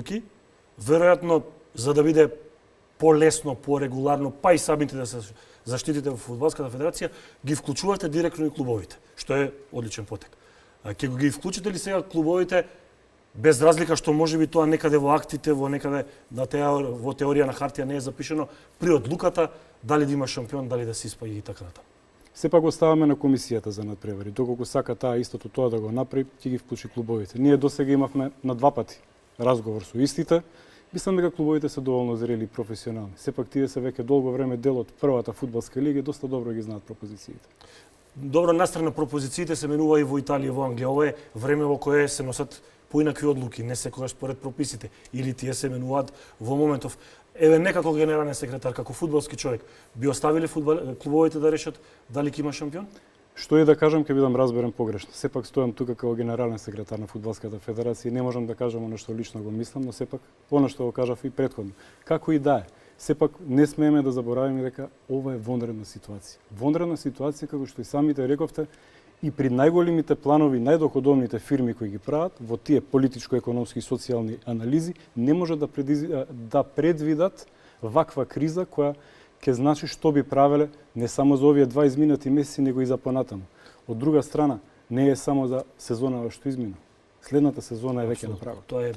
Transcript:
одлуки, веројатно за да биде полесно, порегуларно, па и самите да се заштитите во Фудбалската федерација, ги вклучувате директно и клубовите, што е одличен потек. Ќе ги вклучите ли сега клубовите без разлика што можеби тоа некаде во актите, во некаде во теорија на хартија не е запишено при одлуката дали да има шампион, дали да се испаѓа и така натаму. Сепак оставаме на комисијата за надпревари. Доколку сака таа истото тоа да го направи, ќе ги вклучи клубовите. Ние досега имавме на 2 пати разговор со истите. Мислам дека клубовите се доволно зрели и професионални. Сепак тие се веќе долго време дел од првата фудбалска лига и доста добро ги знаат пропозициите. Добро, настрана пропозициите се менува и во Италија и во Англија. Ова е време во кое се носат поинакви одлуки, не секогаш според прописите, или тие се менуваат во моментов. Еве некако генерален секретар, како фудбалски човек, би оставиле клубовите да решат дали ќе има шампион? Што и да кажам, ќе бидам разберен погрешно. Сепак стојам тука како генерален секретар на Фудбалската федерација и не можам да кажам оно што лично го мислам, но сепак оно што го кажав и претходно. Како и да е, сепак не смееме да заборавиме дека ова е вонредна ситуација. Вонредна ситуација, како што и самите рековте, и при најголемите планови, најдоходовните фирми кои ги прават, во тие политичко-економски и социјални анализи, не може да предвидат ваква криза која ќе значи што би правеле не само за овие 2 изминати месеци, него и за понатаму. Од друга страна, не е само за сезонава што измина. Следната сезона е веќе направена. Тоа е